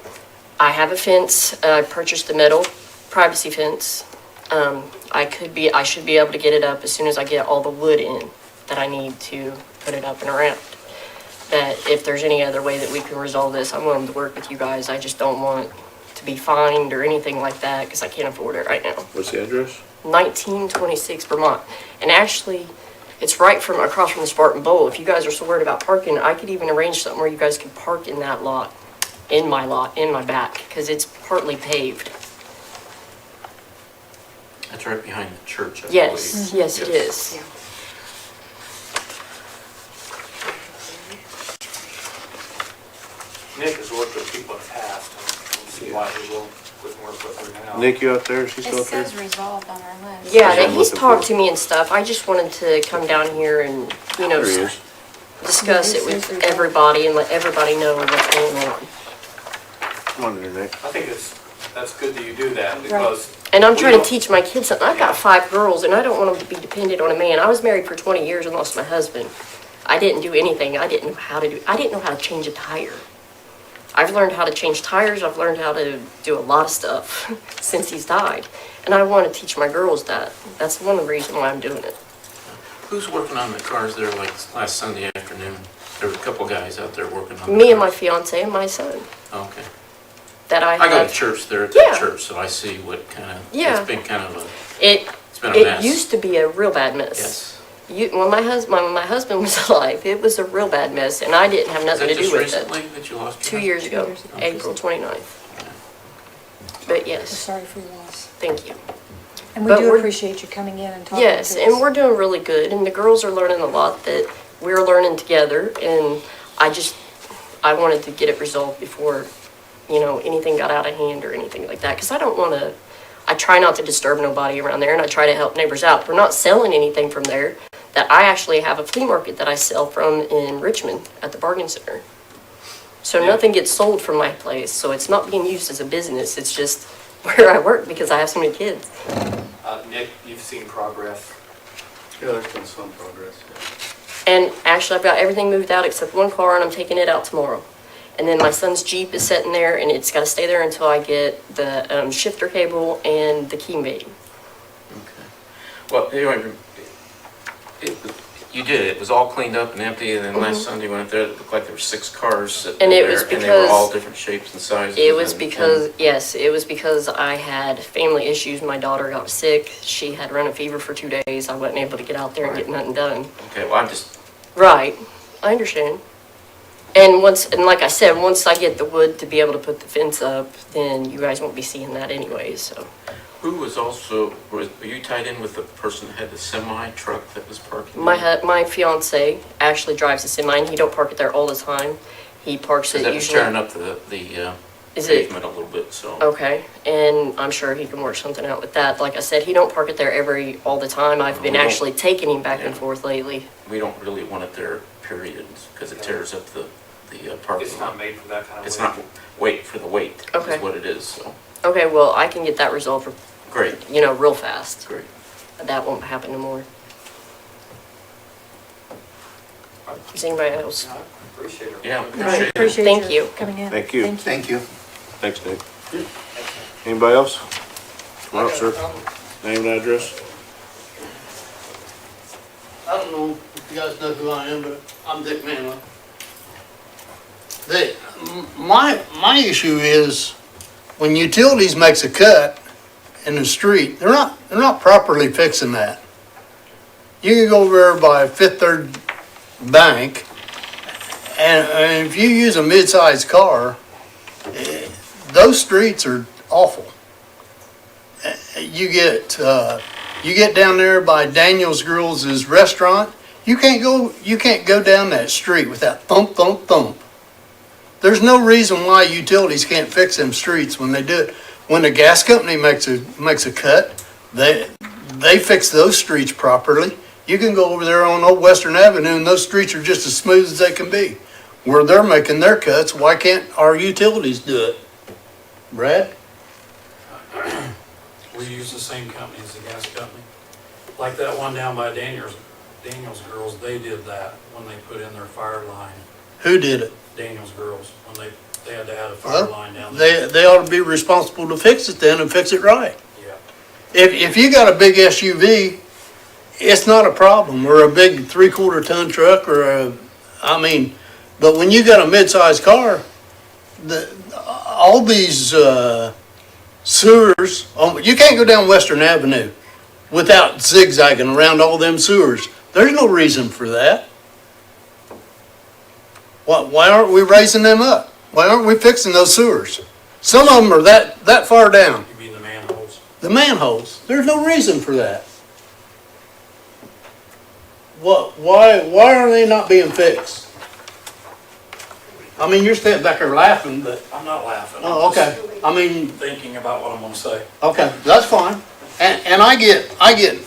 I have a fence, I purchased the metal privacy fence. I should be able to get it up as soon as I get all the wood in that I need to put it up and around. That if there's any other way that we can resolve this, I'm willing to work with you guys. I just don't want to be fined or anything like that because I can't afford it right now. What's the address? 1926 Vermont. And actually, it's right from across from the Spartan Bowl. If you guys are so worried about parking, I could even arrange something where you guys could park in that lot, in my back, because it's partly paved. That's right behind the church, I believe. Yes, it is. Nick has worked with people in the past, and we'll see why he will work with her now. Nick, you out there? Is he It still out there? says resolved on our list. Yeah, That's what I'm he's looking talked for. to me and stuff. I just wanted to come down here and, you know, There he is. discuss it with everybody and let everybody know what's going on. Come on there, Nick. I think that's good that you do that, because And I'm We trying to don't- teach my kids something. I've got 5 girls and I don't want them to be dependent on a man. I was married for 20 years and lost my husband. I didn't do anything. I didn't know how to change a tire. I've learned how to change tires. I've learned how to do a lot of stuff since he's died. And I want to teach my girls that. That's one of the reasons why I'm doing it. Who's working on the cars there like last Sunday afternoon? There were a couple guys out there working on the Me and my cars. fiance and my son Okay. that I I go have. to church there at Yeah. that church, so I see what kind of, Yeah. it's been kind of a, It it's been a mess. used to be a real bad mess. Yes. When my husband was alive, it was a real bad mess, and I didn't have Is nothing that to just do with it. recently that you lost your 2 husband? years ago, 2 years ago. April 29th. But We're yes, sorry for your loss. thank you. And we But do we're- appreciate you coming in and talking to us. Yes, and we're doing really good, and the girls are learning a lot that we're learning together, and I wanted to get it resolved before, anything got out of hand or anything like that, because I try not to disturb nobody around there, and I try to help neighbors out. We're not selling anything from there. That I actually have a flea market that I sell from in Richmond at the bargain center. So nothing gets sold from my place, so it's not being used as a business, it's just where I work because I have so many kids. Nick, you've seen progress. Yeah, there's been some progress, And actually, I've got everything moved out except one car, and I'm taking it out tomorrow. And then my son's Jeep is sitting there, and it's got to stay there until I get the shifter cable and the key made. Okay. Well, anyway, you did, it was all cleaned up and empty, and then last Sunday when I went there, it looked like there were 6 cars sitting And there. it was And they were because- all different shapes and sizes. It was and- because, yes, it was because I had family issues. My daughter got sick. She had run a fever for 2 days. I wasn't able to get out there and get nothing done. Okay, well, I'm just, Right, I understand. And like I said, once I get the wood to be able to put the fence up, then you guys won't be seeing that anyway, so. who was also, were you tied in with the person that had the semi truck that was parking? My fiance actually drives a semi, and he don't park it there all the time. He parks Because it that was usually. tearing up the Is it? pavement a little bit, so. Okay, and I'm sure he can work something out with that. Like I said, he don't park it there all the time. I've been We don't- actually taking him back and Yeah. forth lately. We don't really want it there, period, because it tears up the parking It's lot. not made for that kind of. It's weight. not weight for the weight, Okay. is what it is, so. Okay, well, I can get that resolved, Great, real fast. great. That won't happen no more. Is anybody else? I appreciate it. Yeah, All right, appreciate it. appreciate Thank your you. coming in. Thank you. Thank you. Thanks, Nick. Anybody else? Come on up, sir. Name and address. I don't know if you guys know who I am, but I'm Dick Manley. My issue is when utilities makes a cut in the street, they're not properly fixing that. You can go over there by Fifth Third Bank And if you use a mid-sized car, those streets are awful. You get down there by Daniel's Girls' restaurant, you can't go down that street without thump, thump, thump. There's no reason why utilities can't fix them streets when they do it. When the gas company makes a cut, they fix those streets properly. You can go over there on Old Western Avenue and those streets are just as smooth as they can be. Where they're making their cuts, why can't our utilities do it? Brad? We use the same company as the gas company. Like that one down by Daniel's Girls, they did that when they put in their fire line. Who did it? Daniel's Girls, when they had to add a fire Well, line down there. they ought to be responsible to fix it then and fix it right. Yeah. If you got a big SUV, it's not a problem, or a big 3/4 ton truck, but when you got a mid-sized car, all these sewers, you can't go down Western Avenue without zigzagging around all them sewers. There's no reason for that. Why aren't we raising them up? Why aren't we fixing those sewers? Some of them are that far down. You mean the manholes? The manholes, there's no reason for that. Why are they not being fixed? I mean, you're standing back there laughing, but, I'm not laughing. oh, I'm just okay. I mean, thinking about what I'm gonna say. okay, that's fine. And I get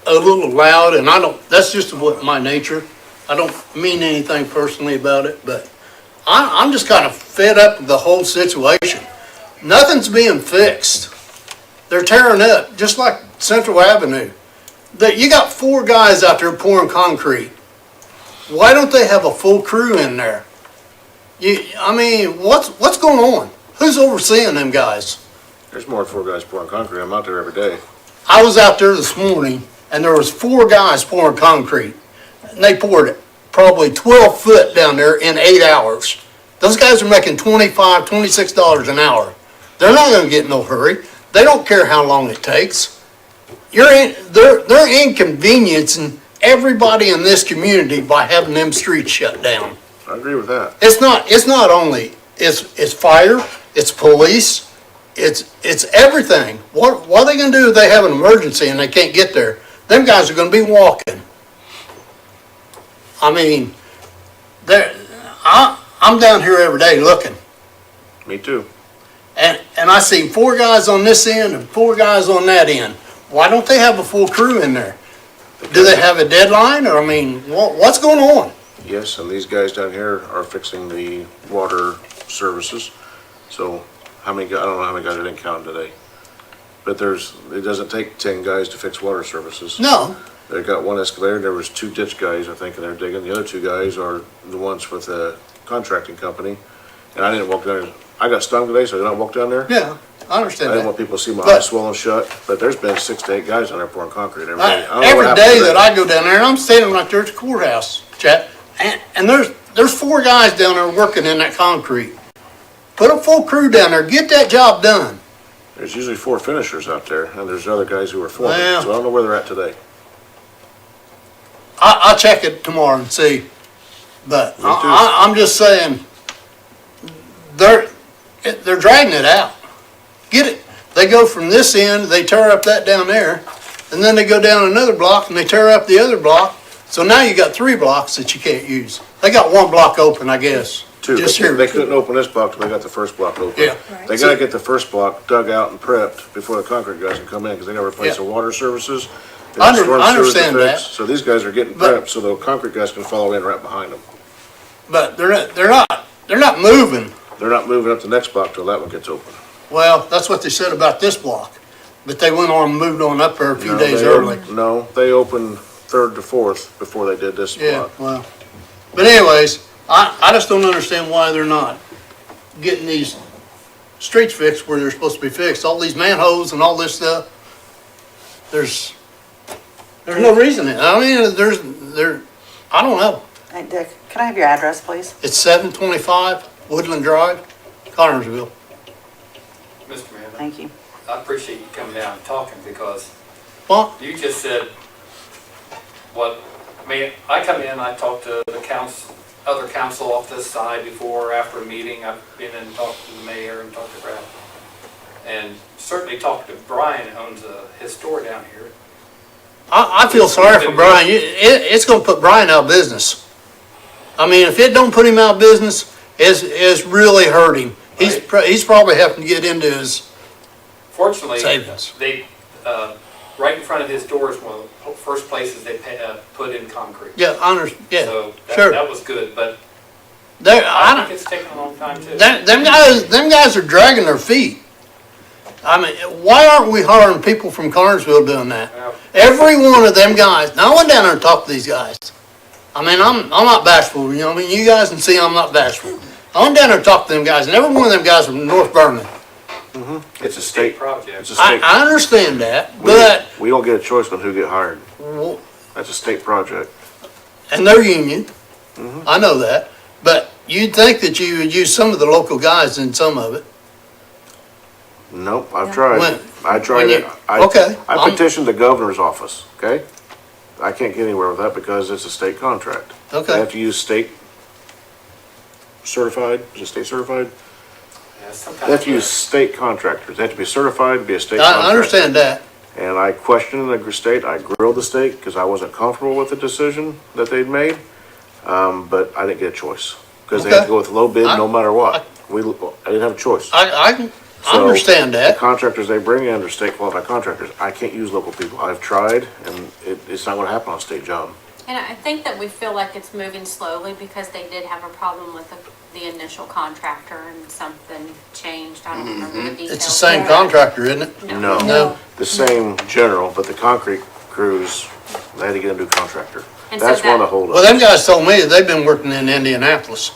a little loud, and that's just what my nature. I don't mean anything personally about it, but I'm just kind of fed up with the whole situation. Nothing's being fixed. They're tearing up, just like Central Avenue. You got 4 guys out there pouring concrete. Why don't they have a full crew in there? What's going on? Who's overseeing them guys? There's more than 4 guys pouring concrete. I'm out there every day. I was out there this morning, and there was 4 guys pouring concrete. And they poured it probably 12 foot down there in 8 hours. Those guys are making $25, $26 an hour. They're not going to get in no hurry. They don't care how long it takes. They're inconveniencing everybody in this community by having them streets shut down. I agree with that. It's not only, it's fire, it's police, it's everything. What are they gonna do if they have an emergency and they can't get there? Them guys are gonna be walking. I mean, I'm down here every day looking, Me too. and I see 4 guys on this end and 4 guys on that end. Why don't they have a full crew in there? Do they have a deadline, or what's going on? Yes, and these guys down here are fixing the water services. So I don't know how many guys I didn't count today. But it doesn't take 10 guys to fix water services. No, They got 1 excavator, there was 2 ditch guys, I think, and they're digging. The other 2 guys are the ones with the contracting company. And I didn't walk down there. I got stung today, so I did not walk down there. yeah, I I understand didn't that. want people to see my But- eyes swollen shut, but there's been 6 to 8 guys down there pouring concrete every day. I don't know what Every happened day today. that I go down there, and I'm standing right there at the courthouse, chat, and there's 4 guys down there working in that concrete. Put a full crew down there, get that job done. There's usually 4 finishers out there, and there's other guys who are foremen, Well- so I don't know where they're at today. I'll check it tomorrow and see, but Me too. I'm just saying, they're dragging it out. Get it, they go from this end, they tear up that down there, and then they go down another block and they tear up the other block. So now you got 3 blocks that you can't use. They got 1 block open, I guess. 2, Just they here. couldn't open this block till they got the first block open. Yeah. Right. They gotta get the first block dug out and prepped before the concrete guys can come in, because they gotta replace Yeah. the water services. and I the storm I sewers to understand fix. that. So these guys are getting But- prepped, so the concrete guys can follow in right behind them. But they're not moving. They're not moving up the next block till that one gets open. Well, that's what they said about this block, but they went on and moved on up there a few No, days they early. No, they opened 3rd to 4th before they did this Yeah, block. well, but anyways, I just don't understand why they're not getting these streets fixed where they're supposed to be fixed. All these manholes and all this stuff. There's no reason. I mean, I don't know. Hey, Dick, can I have your address, please? It's 725 Woodland Drive, Connersville. Mr. Mayor, Thank you. I appreciate you coming down and talking, because Well, you just said I come in, I talk to the council, other council off this side before or after a meeting. I've been in and talked to the mayor and talked to Brad. And certainly talked to Brian, who owns his store down here. I feel sorry for Brian. It's gonna put Brian out of business. I mean, if it don't put him out of business, it's really hurt him. He's probably having to get into his Fortunately, savings. they, right in front of his door is one of the first places they put in concrete. Yeah, yeah, So sure. that was good, but There, I think it's taken a long time too. them guys are dragging their feet. I mean, why aren't we hiring people from Carnesville doing that? Well, Every one of them guys. Now I went down there and talked to these guys. I mean, I'm not bashful, you know. I mean, you guys can see I'm not bashful. I went down there and talked to them guys, and every one of them guys from North Birmingham. It's a state, project. it's a state. I understand that, but We don't get a choice on who get hired. well, That's a state project. and they're union. I know that, but you'd think that you would use some of the local guys in some of it. Nope, I've tried. When- I tried when it. you- I okay, I'm- petitioned the governor's office, okay? I can't get anywhere with that because it's a state contract. They Okay, have to use state certified, is it state certified? Yeah, some They kind have of to use state contractors. They have to be certified to be a state I contractor. understand that. And I questioned the state, I grilled the state because I wasn't comfortable with the decision that they'd made. But I didn't get a choice because they had to Okay. go with low bid no matter what. I didn't have a choice. I So, understand The that. contractors they bring in are state qualified contractors. I can't use local people. I've tried and it's not gonna happen on a state job. And I think that we feel like it's moving slowly because they did have a problem with the initial contractor and something changed. I don't remember the details. It's the same contractor, isn't it? No, No. the same general, but the concrete crews, they had to get a new contractor. And so That's one of the that- holdups. Well, them guys told me that they've been working in Indianapolis,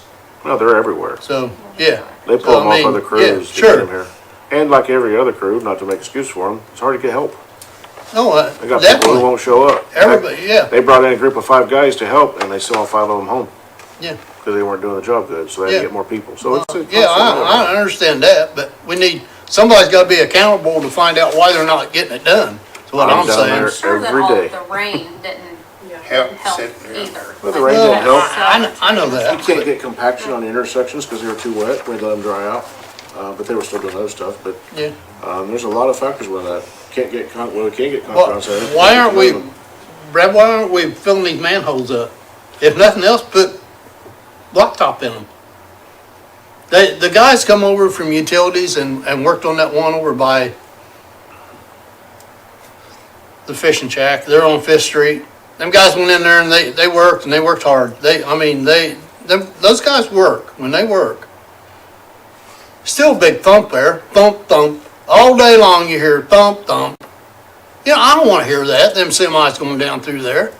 No, they're everywhere. so, yeah. They pull So, I them off mean, other yeah, crews to sure. get them here. And like every other crew, not to make excuse for them, it's hard to get help. No, They got people who definitely. won't show up. Everybody, yeah, They brought in a group of 5 guys to help and they sent all 5 of them home yeah. because they weren't doing the job good, so they had Yeah. to get more people. So it's a Yeah, constant I understand that, but somebody's gotta be accountable to find out why they're not getting it done. That's what I'm I'm down saying. there. I'm sure that every all day. the rain didn't Help, help sit there. either. Well, the rain didn't Well, help. I know You that. can't get compaction on the intersections because they were too wet. We let them dry out. But they were still doing other stuff. But Yeah. there's a lot of factors with that. We can't get concrete Well, on Saturday. why aren't we, Brad, why aren't we filling these manholes up? If nothing else, put blacktop in them. The guys come over from utilities and worked on that one over by the fishing shack. They're on Fifth Street. Them guys went in there and they worked and they worked hard. Those guys work when they work. Still a big thump there, thump, thump. All day long you hear thump, thump. You know, I don't want to hear that, them semis going down through there.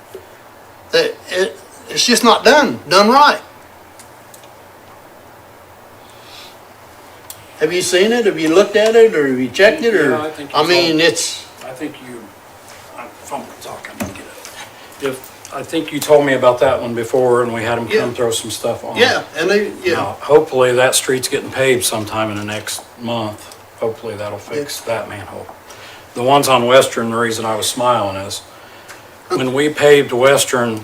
It's just not done right. Have you seen it? Have you looked at it, or have you checked it, or? Yeah, I think I it's mean, all- it's, I think if I'm talking, I'm gonna get it. I think you told me about that one before and we had them Yeah. come throw some stuff on. yeah, and yeah. Now, hopefully that street's getting paved sometime in the next month. Hopefully that'll fix that manhole. The ones on Western, the reason I was smiling is when we paved Western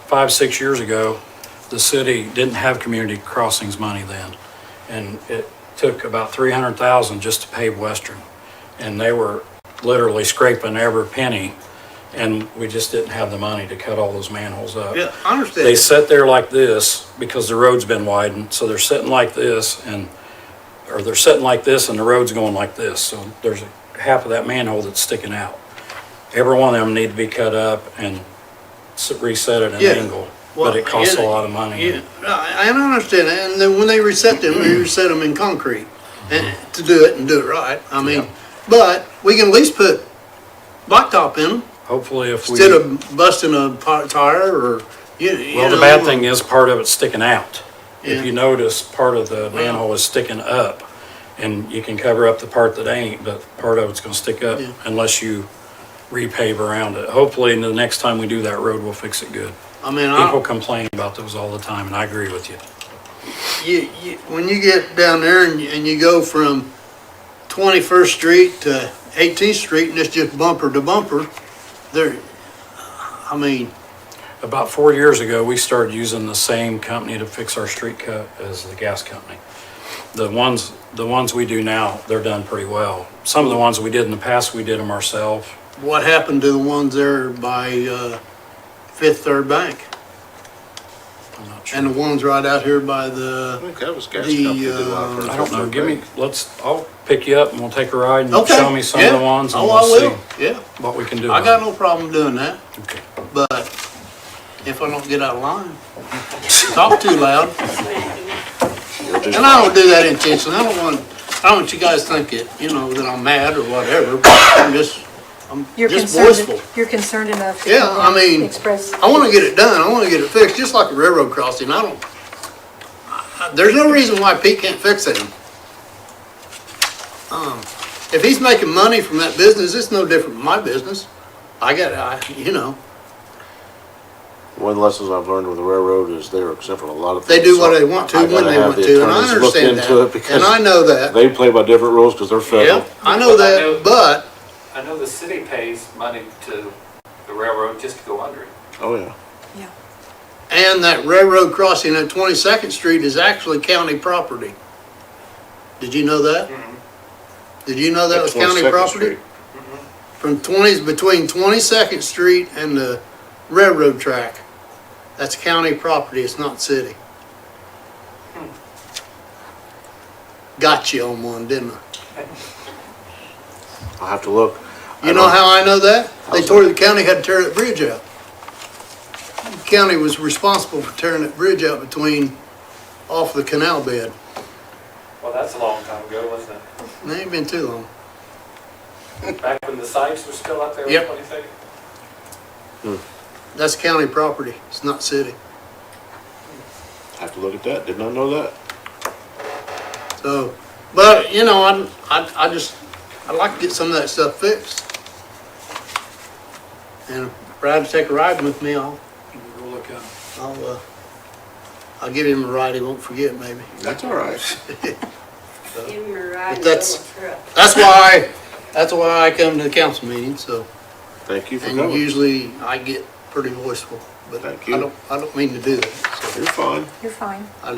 5, 6 years ago, the city didn't have community crossings money then. And it took about 300,000 just to pave Western. And they were literally scraping every penny and we just didn't have the money to cut all those manholes up. Yeah, I understand. They sit there like this because the road's been widened, so they're sitting like this or they're sitting like this and the road's going like this, so there's half of that manhole that's sticking out. Every one of them need to be cut up and reset at an Yeah. angle, but it costs a lot of money. Yeah, I understand that, and then when they reset them, they reset them in concrete, and to do it right, I mean, but we can at least put blacktop in them, Hopefully if we, instead of busting a tire, or, you well, know. the bad thing is part of it's sticking out. Yeah. If you notice, part of the manhole is sticking up, and you can cover up the part that ain't, but part of it's gonna stick up Yeah. unless you repave around it. Hopefully, the next time we do that road, we'll fix it good. I mean, People complain about those all the time, and I agree with you. when you get down there and you go from 21st Street to 18th Street, and it's just bumper to bumper, there, I mean, About 4 years ago, we started using the same company to fix our street cut as the gas company. The ones we do now, they're done pretty well. Some of the ones we did in the past, we did them ourselves. What happened to the ones there by Fifth Third Bank? I'm not sure. And the ones right out here by I the, think that was gas The, company. that did a lot for I don't know, First Bank. I'll pick you up and we'll take a ride and okay. show me some of the yeah. ones and Oh, I we'll will, see yeah. what we can do. I got no problem doing that, Okay. but if I don't get out of line, talk too loud. And I don't do that intentionally. I don't want you guys to think it, that I'm mad or whatever, but I'm just You're boastful. concerned, you're concerned enough to Yeah, I mean, express. I want to get it done. I want to get it fixed, just like a railroad crossing. There's no reason why Pete can't fix it. If he's making money from that business, it's no different from my business. One of the lessons I've learned with the railroad is they're exempt from a lot of things. They do what they want to I when gotta they have want the to, and I attorneys look understand into it that. because And I know that. they play by different rules because they're federal. Yeah, I know that, but I know the city pays money to the railroad just to go under it. Oh, yeah. and that railroad crossing at 22nd Street is actually county property. Did you know that? Did you know that was county 22nd property? Street. Between 22nd Street and the railroad track. That's county property, it's not city. Got you on one, didn't I? I'll have to look. You know how I know that? The county had to tear that bridge out. The county was responsible for tearing that bridge out off the canal bed. Well, that's a long time ago, wasn't It ain't been too long. it? Back when the sites were still up there Yep. on 22nd? That's county property, it's not city. Have to look at that. Did not know that. So, but, I'd like to get some of that stuff fixed. And if Brad's take a ride with me, We'll look at it. I'll give him a ride, he won't forget maybe. That's all right. But that's why I come to the council meeting, so. Thank you for And coming. usually I get pretty voiceful, but Thank you. I don't mean to do that. So You're fine. You're fine. I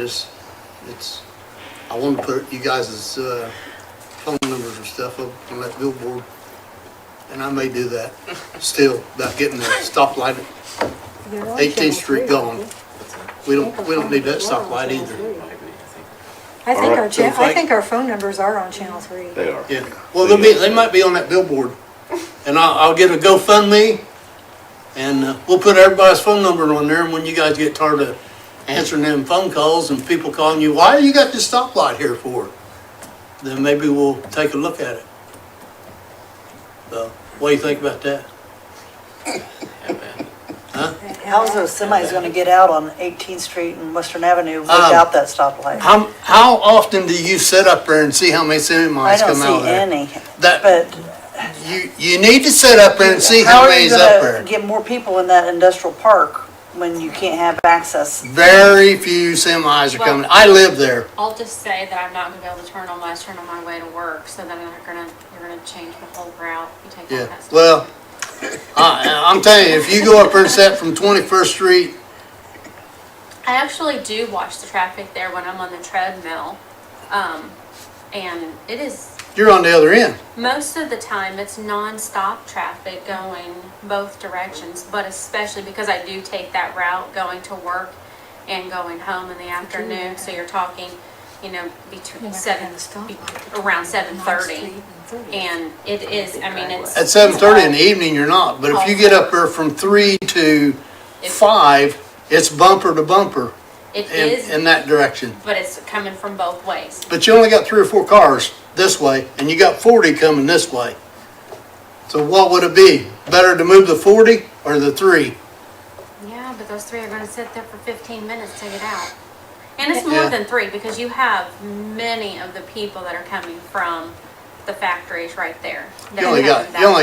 want to put you guys' phone numbers and stuff up on that billboard. And I may do that still, about getting the stoplight. They're on 18th Channel Street 3, gone. aren't We they? don't need that We're on stoplight Channel either. 3. All right, I think our phone numbers are on Channel 3. They are. Yeah, well, they might be on that billboard. And I'll get a GoFundMe and we'll put everybody's phone number on there. And when you guys get tired of answering them phone calls and people calling you, why you got this stoplight here for? Then maybe we'll take a look at it. So, what do you think about that? How's those semis gonna get out on 18th Street and Western Avenue without that stoplight? How often do you sit up there and see how many I semis don't come out of see there? any, That, but you need to sit up there and see how how are you many's up gonna there. get more people in that industrial park when you can't have access? Very few semis are coming. I live there. I'll just say that I'm not gonna be able to turn on my way to work, so then you're gonna change the whole route. You take all Yeah, that stuff. well, I'm telling you, if you go up there and set from 21st Street, I actually do watch the traffic there when I'm on the treadmill. And it is, you're on the other end. most of the time, it's non-stop traffic going both directions, but especially because I do take that route going to work and going home in the afternoon, so you're talking, between around 7:30. And it is, it's. At 7:30 in the evening, you're not, but if you get up there from 3 to 5, it's bumper to bumper It is, in that direction. but it's coming from both ways. But you only got 3 or 4 cars this way, and you got 40 coming this way. So what would it be? Better to move the 40 or the 3? Yeah, but those 3 are gonna sit there for 15 minutes to get out. And it's more Yeah. than 3, because you have many of the people that are coming from the factories right there. You only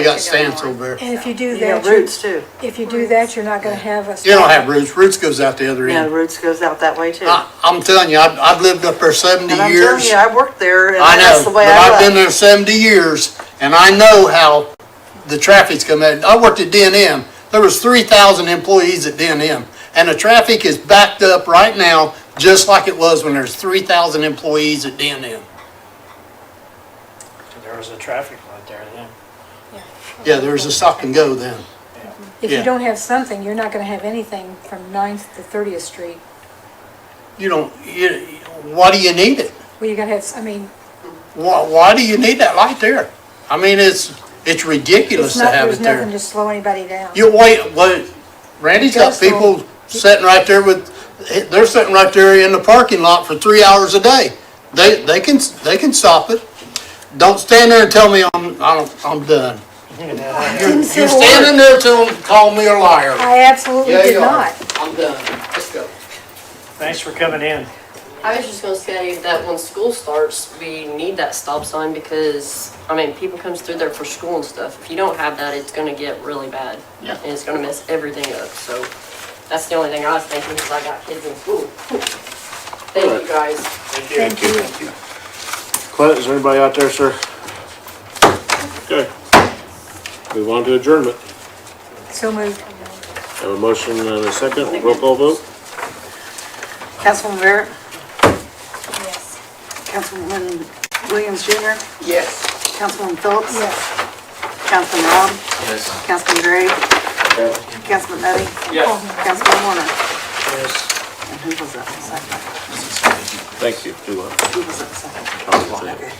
got stands over there. And if you do You that, got Roots too. if you do that, you're not gonna have a. You don't have Roots. Roots goes out the other Yeah, end. Roots goes out that way too. I'm telling you, I've lived up there 70 And I'm years. telling you, I worked there and I that's know, the but way I I've been left. there 70 years, and I know how the traffic's come in. I worked at D&M. there was 3,000 employees at D&M. And the traffic is backed up right now, just like it was when there's 3,000 employees at D&M. There was a traffic light there then. Yeah, there's a stop and go then. If Yeah. you don't have something, you're not gonna have anything from 9th to 30th Street. You don't, why do you need it? Well, you gotta have, I mean, Why do you need that light there? I mean, it's ridiculous it's to not, have there's it there. nothing to slow anybody down. You wait, Randy's got people sitting right there they're sitting right there in the parking lot for 3 hours a day. They can stop it. Don't stand there and tell me I'm done. You're standing there till call me a liar. I absolutely Yeah, did you are. not. I'm done. Let's go. Thanks for coming in. I was just gonna say that when school starts, we need that stop sign because, I mean, people comes through there for school and stuff. If you don't have that, it's gonna get really bad. Yeah. And it's gonna mess everything up, so that's the only thing I was thinking because I got kids in school. Thank you, guys. Thank you. Clint, is there anybody out there, sir? Okay. Move on to adjournment. So moved. Have a motion and a second, roll call vote? Councilman Barrett, Yes. Councilman Williams Jr., Yes. Councilman Phillips, Yes. Councilman Rob, Yes. Councilman Gray, Councilman Medley, Councilman Warner. Yes. And who was that second? Thank you. Who was that second? Tommy, thank you. Okay.